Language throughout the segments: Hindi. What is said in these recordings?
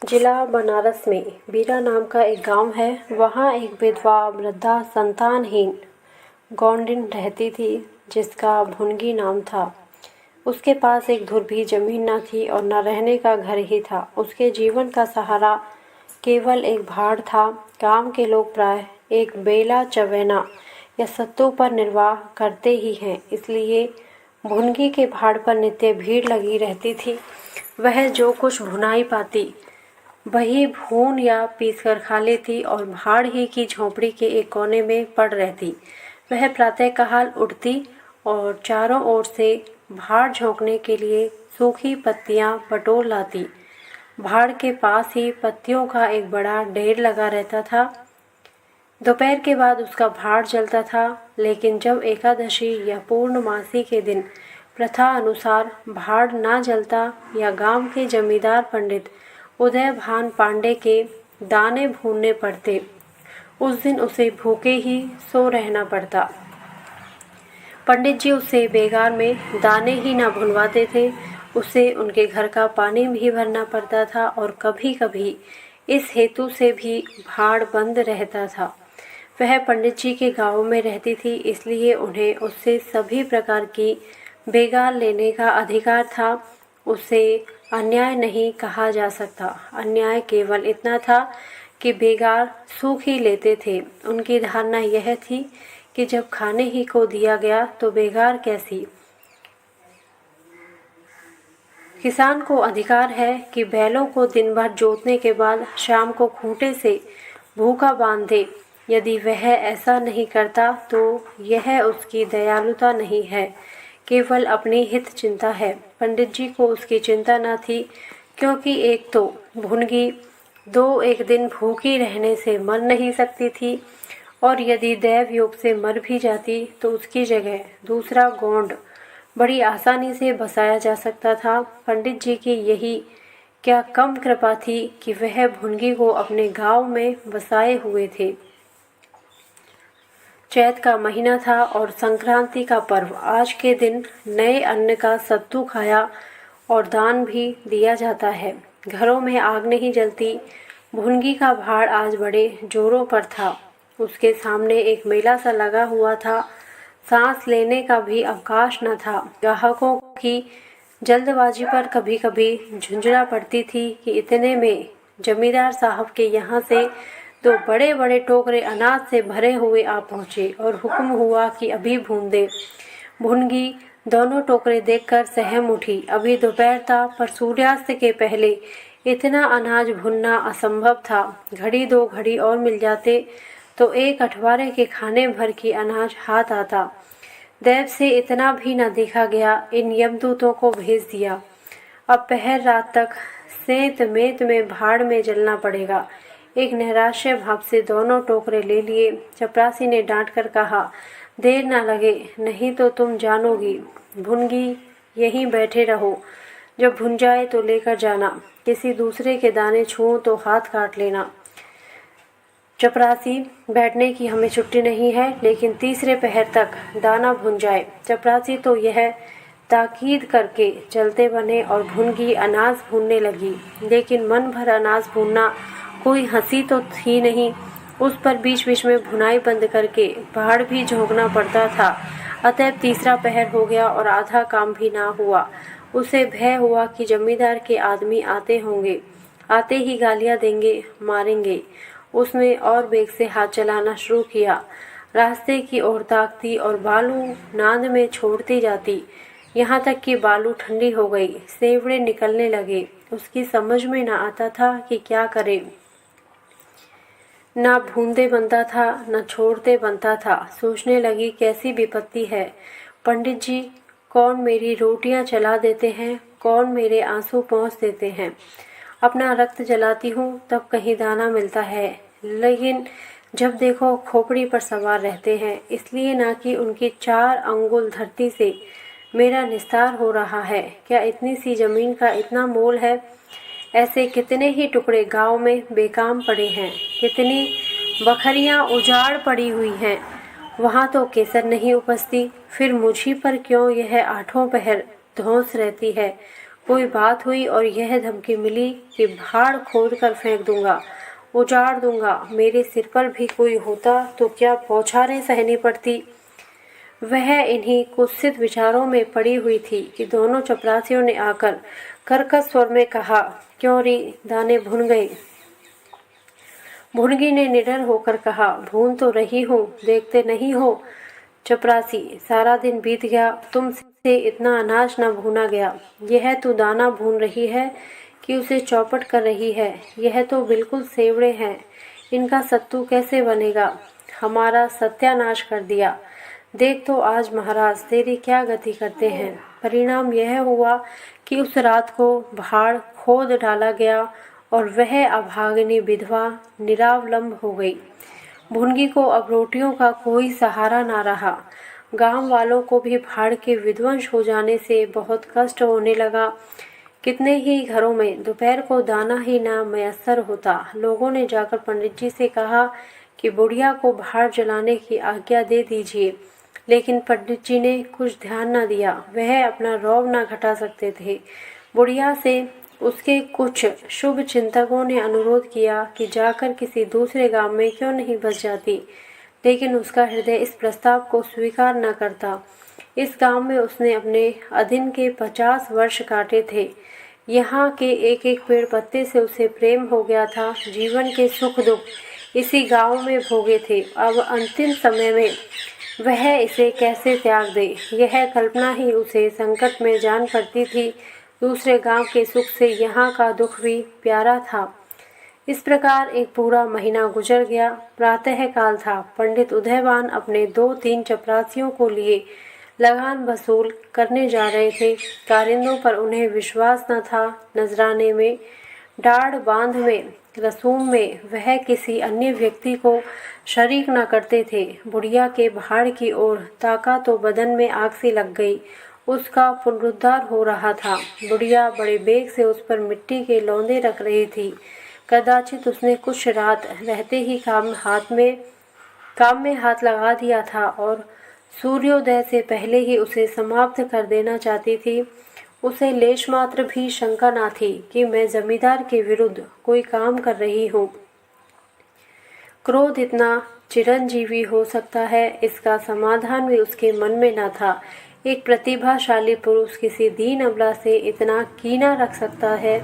जिला बनारस में बीरा नाम का एक गांव है। वहाँ एक विधवा वृद्धा संतानहीन गौंडिन रहती थी जिसका भुनगी नाम था। उसके पास एक धुर भी जमीन न थी और न रहने का घर ही था। उसके जीवन का सहारा केवल एक भाड़ था। गांव के लोग प्राय एक बेला चवेना या सत्तू पर निर्वाह करते ही हैं, इसलिए भुनगी के भाड़ पर नित्य भीड़ लगी रहती थी। वह जो कुछ भुनाई पाती वही भून या पीसकर खा लेती और भाड़ ही की झोंपड़ी के एक कोने में पड़ रहती। वह प्रातःकाल उठती और चारों ओर से भाड़ झोंकने के लिए सूखी पत्तियां बटोर लाती। भाड़ के पास ही पत्तियों का एक बड़ा ढेर लगा रहता था। दोपहर के बाद उसका भाड़ जलता था, लेकिन जब एकादशी या पूर्णमासी के दिन प्रथा अनुसार भाड़ ना जलता या गांव के जमींदार पंडित उदय भान पांडे के दाने भूनने पड़ते, उस दिन उसे भूखे ही सो रहना पड़ता। पंडित जी उसे बेगार में दाने ही ना भुनवाते थे, उसे उनके घर का पानी भी भरना पड़ता था और कभी कभी इस हेतु से भी भाड़ बंद रहता था। वह पंडित जी के गांव में रहती थी, इसलिए उन्हें उससे सभी प्रकार की बेगार लेने का अधिकार था। उसे अन्याय नहीं कहा जा सकता। अन्याय केवल इतना था कि बेगार सूख ही लेते थे। उनकी धारणा यह थी कि जब खाने ही को दिया गया तो बेगार कैसी। किसान को अधिकार है कि बैलों को दिन भर जोतने के बाद शाम को खूंटे से भूखा बांध दे। यदि वह ऐसा नहीं करता तो यह उसकी दयालुता नहीं है, केवल अपनी हित चिंता है। पंडित जी को उसकी चिंता न थी, क्योंकि एक तो भुनगी दो एक दिन भूखी रहने से मर नहीं सकती थी, और यदि दैव योग से मर भी जाती तो उसकी जगह दूसरा गोंड बड़ी आसानी से बसाया जा सकता था। पंडित जी की यही क्या कम कृपा थी कि वह भुनगी को अपने गांव में बसाए हुए थे। चैत का महीना था और संक्रांति का पर्व। आज के दिन नए अन्न का सत्तू खाया और दान भी दिया जाता है। घरों में आग नहीं जलती। भुनगी का भाड़ आज बड़े जोरों पर था। उसके सामने एक मेला सा लगा हुआ था। सांस लेने का भी अवकाश न था। ग्राहकों की जल्दबाजी पर कभी कभी झुंझला पड़ती थी कि इतने में जमींदार साहब के यहाँ से दो बड़े बड़े टोकरे अनाज से भरे हुए आ पहुँचे और हुक्म हुआ कि अभी भून दे। भुनगी दोनों टोकरे देखकर सहम उठी। अभी दोपहर था, पर सूर्यास्त के पहले इतना अनाज भुनना असंभव था। घड़ी दो घड़ी और मिल जाते तो एक अठवारे के खाने भर की अनाज हाथ आता। दैव से इतना भी न देखा गया। इन यमदूतों को भेज दिया। अब पहर रात तक सेंत मेंत में भाड़ में जलना पड़ेगा। एक नैराश्य भाव से दोनों टोकरे ले लिए। चपरासी ने डांट कर कहा, देर न लगे, नहीं तो तुम जानोगी। भुनगी यहीं बैठे रहो, जब भुन जाए तो लेकर जाना। किसी दूसरे के दाने छूओ तो हाथ काट लेना। चपरासी, बैठने की हमें छुट्टी नहीं है, लेकिन तीसरे पहर तक दाना भुन जाए। चपरासी तो यह ताकीद करके चलते बने और भुनगी अनाज भूनने लगी। लेकिन मन भर अनाज भूनना कोई हंसी तो थी नहीं। उस पर बीच बीच में भुनाई बंद करके भाड़ भी झोंकना पड़ता था। अतः तीसरा पहर हो गया और आधा काम भी ना हुआ। उसे भय हुआ कि जमींदार के आदमी आते होंगे, आते ही गालियां देंगे, मारेंगे। उसने और वेग से हाथ चलाना शुरू किया। रास्ते की ओर ताकती और बालू नांद में छोड़ती जाती, यहाँ तक कि बालू ठंडी हो गई, सेवड़े निकलने लगे। उसकी समझ में न आता था कि क्या करे। ना भूनते बनता था, न छोड़ते बनता था। सोचने लगी, कैसी विपत्ति है। पंडित जी कौन मेरी रोटियां चला देते हैं, कौन मेरे आंसू पोंछ देते हैं। अपना रक्त जलाती हूँ तब कहीं दाना मिलता है, लेकिन जब देखो खोपड़ी पर सवार रहते हैं, इसलिए ना कि उनकी 4 अंगुल धरती से मेरा निस्तार हो रहा है। क्या इतनी सी जमीन का इतना मोल है। ऐसे कितने ही टुकड़े गांव में बेकाम पड़े हैं, कितनी बखरियां उजाड़ पड़ी हुई हैं, वहाँ तो केसर नहीं उपजती। फिर मुझी पर क्यों यह आठों पहर धौंस रहती है। कोई बात हुई और यह धमकी मिली कि भाड़ खोद कर फेंक दूंगा, उजाड़ दूंगा। मेरे सिर पर भी कोई होता तो क्या बौछारें सहनी पड़ती। वह इन्हीं कुत्सित विचारों में पड़ी हुई थी कि दोनों चपरासियों ने आकर कर्कश स्वर में कहा, क्यों री, दाने भुन गए। भुनगी ने निडर होकर कहा, भून तो रही हूँ, देखते नहीं हो। चपरासी, सारा दिन बीत गया, तुमसे इतना अनाज न भूना गया। यह तो दाना भून रही है कि उसे चौपट कर रही है। यह तो बिल्कुल सेवड़े हैं, इनका सत्तू कैसे बनेगा। हमारा सत्यानाश कर दिया। देख तो आज महाराज तेरी क्या गति करते हैं। परिणाम यह हुआ कि उस रात को भाड़ खोद डाला गया और वह अभागिनी विधवा निरावलंब हो गई। भुनगी को अब रोटियों का कोई सहारा ना रहा। गांव वालों को भी भाड़ के विध्वंस हो जाने से बहुत कष्ट होने लगा। कितने ही घरों में दोपहर को दाना ही ना मयस्सर होता। लोगों ने जाकर पंडित जी से कहा कि बुढ़िया को भाड़ जलाने की आज्ञा दे दीजिए, लेकिन पंडित जी ने कुछ ध्यान न दिया। वह अपना रौब न घटा सकते थे। बुढ़िया से उसके कुछ शुभ चिंतकों ने अनुरोध किया कि जाकर किसी दूसरे गांव में क्यों नहीं बस जाती, लेकिन उसका हृदय इस प्रस्ताव को स्वीकार न करता। इस गांव में उसने अपने अधीन के 50 वर्ष काटे थे। यहाँ के एक एक पेड़ पत्ते से उसे प्रेम हो गया था। जीवन के सुख दुख इसी गांव में भोगे थे। अब अंतिम समय में वह इसे कैसे त्याग दे, यह कल्पना ही उसे संकट में जान पड़ती थी। दूसरे गांव के सुख से यहाँ का दुख भी प्यारा था। इस प्रकार एक पूरा महीना गुजर गया। प्रातः काल था। पंडित उदयभान अपने 2-3 चपरासियों को लिए लगान वसूल करने जा रहे थे। कारिंदों पर उन्हें विश्वास न था। नजराने में, डाढ़ बांध में, रसूम में वह किसी अन्य व्यक्ति को शरीक न करते थे। बुढ़िया के भाड़ की ओर ताका तो बदन में आग सी लग गई। उसका पुनरुद्धार हो रहा था। बुढ़िया बड़े बेग से उस पर मिट्टी के लौंदे रख रही थी। कदाचित उसने कुछ रात रहते ही काम में हाथ लगा दिया था और सूर्योदय से पहले ही उसे समाप्त कर देना चाहती थी। उसे लेश मात्र भी शंका न थी कि मैं जमींदार के विरुद्ध कोई काम कर रही हूँ। क्रोध इतना चिरंजीवी हो सकता है, इसका समाधान भी उसके मन में न था। एक प्रतिभाशाली पुरुष किसी दीन अबला से इतना कीना रख सकता है,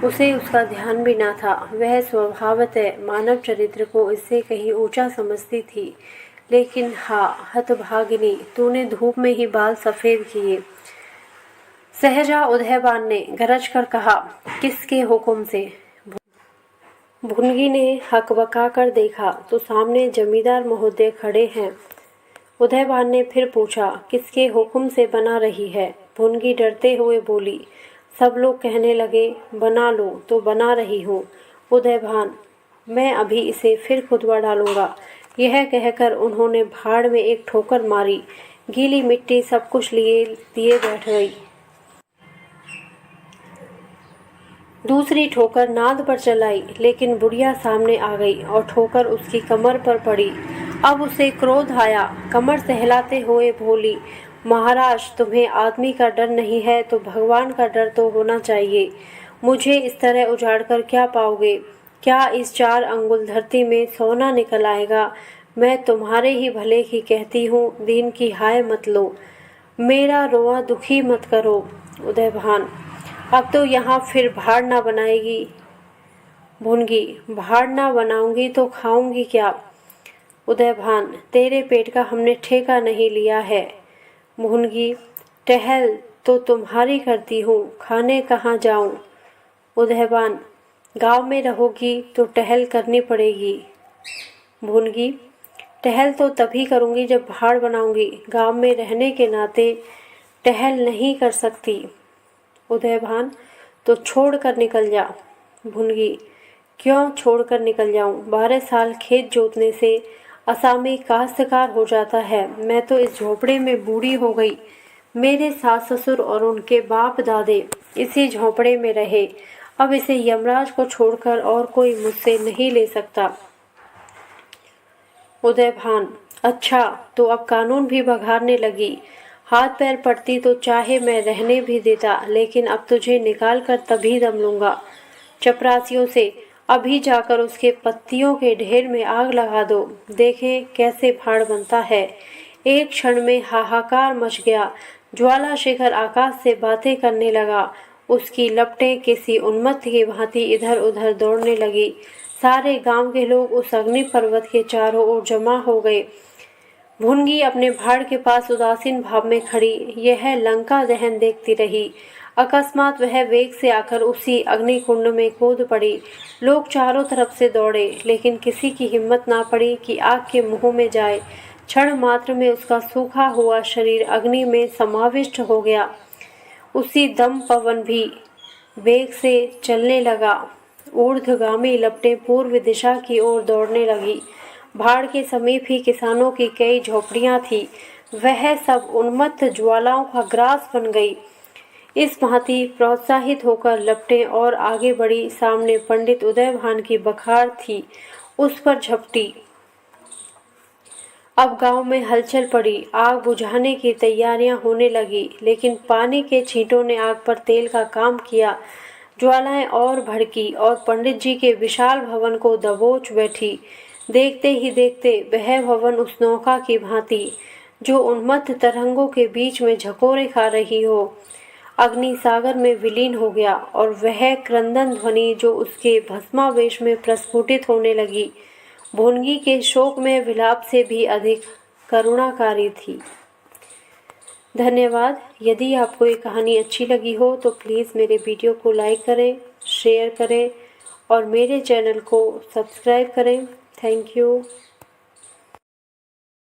उसे उसका ध्यान भी न था। वह स्वभावतः मानव चरित्र को इससे कहीं ऊंचा समझती थी। लेकिन हाँ हतभागिनी, तूने धूप में ही बाल सफेद किए। सहजा उदयभान ने गरज कर कहा, किसके हुक्म से। भुनगी ने हकबका कर देखा तो सामने जमींदार महोदय खड़े हैं। उदयभान ने फिर पूछा, किसके हुक्म से बना रही है। भुनगी डरते हुए बोली, सब लोग कहने लगे बना लो तो बना रही हूँ। उदयभान, मैं अभी इसे फिर खुदवा डालूंगा। यह कहकर उन्होंने भाड़ में एक ठोकर मारी। गीली मिट्टी सब कुछ दिए बैठ गई। दूसरी ठोकर नाद पर चलाई, लेकिन बुढ़िया सामने आ गई और ठोकर उसकी कमर पर पड़ी। अब उसे क्रोध आया। कमर सहलाते हुए बोली, महाराज, तुम्हें आदमी का डर नहीं है तो भगवान का डर तो होना चाहिए। मुझे इस तरह उजाड़कर क्या पाओगे। क्या इस 4 अंगुल धरती में सोना निकल आएगा। मैं तुम्हारे ही भले की कहती हूँ, दीन की हाय मत लो, मेरा रोआ दुखी मत करो। उदयभान, अब तो यहाँ फिर भाड़ ना बनाएगी। भुनगी, भाड़ ना बनाऊंगी तो खाऊंगी क्या। उदयभान, तेरे पेट का हमने ठेका नहीं लिया है। भुनगी, टहल तो तुम्हारी करती हूँ, खाने कहाँ जाऊँ। उदयभान, गांव में रहोगी तो टहल करनी पड़ेगी। भुनगी, टहल तो तभी करूँगी जब भाड़ बनाऊंगी। गांव में रहने के नाते टहल नहीं कर सकती। उदयभान, तो छोड़ कर निकल जा। भुनगी, क्यों छोड़ कर निकल जाऊं। 12 साल खेत जोतने से असामी काश्तकार हो जाता है। मैं तो इस झोपड़े में बूढ़ी हो गई। मेरे सास ससुर और उनके बाप दादे इसी झोपड़े में रहे। अब इसे यमराज को छोड़कर और कोई मुझसे नहीं ले सकता। उदयभान, अच्छा तो अब कानून भी बघारने लगी। हाथ पैर पड़ती तो चाहे मैं रहने भी देता, लेकिन अब तुझे निकाल कर तभी दम लूँगा। चपरासियों से अभी जाकर उसके पत्तियों के ढेर में आग लगा दो, देखें कैसे भाड़ बनता है। एक क्षण में हाहाकार मच गया। ज्वाला शिखर आकाश से बातें करने लगा। उसकी लपटें किसी उन्मत्त की भांति इधर उधर दौड़ने लगी। सारे गांव के लोग उस अग्नि पर्वत के चारों ओर जमा हो गए। भुनगी अपने भाड़ के पास उदासीन भाव में खड़ी यह लंका दहन देखती रही। अकस्मात वह वेग से आकर उसी अग्निकुंड में कूद पड़ी। लोग चारों तरफ से दौड़े, लेकिन किसी की हिम्मत ना पड़ी कि आग के मुंह में जाए। क्षण मात्र में उसका सूखा हुआ शरीर अग्नि में समाविष्ट हो गया। उसी दम पवन भी वेग से चलने लगा। ऊर्ध्वगामी लपटें पूर्व दिशा की ओर दौड़ने लगी। भाड़ के समीप ही किसानों की कई झोपड़ियां थी। वह सब उन्मत्त ज्वालाओं का ग्रास बन गई। इस भांति प्रोत्साहित होकर लपटें और आगे बढ़ी। सामने पंडित उदयभान की बखार थी, उस पर झपटी। अब गांव में हलचल पड़ी। आग बुझाने की तैयारियां होने लगी, लेकिन पानी के छींटों ने आग पर तेल का काम किया। ज्वालाएं और भड़की और पंडित जी के विशाल भवन को दबोच बैठी। देखते ही देखते वह भवन उस नौका की भांति जो उन्मत्त तरंगों के बीच में झकोरे खा रही हो, अग्नि सागर में विलीन हो गया। और वह क्रंदन ध्वनि जो उसके भस्मावेश में प्रस्फुटित होने लगी, भुनगी के शोक में विलाप से भी अधिक करुणाकारी थी। धन्यवाद। यदि आपको ये कहानी अच्छी लगी हो तो प्लीज़ मेरे वीडियो को लाइक करें, शेयर करें और मेरे चैनल को सब्सक्राइब करें। Thank you.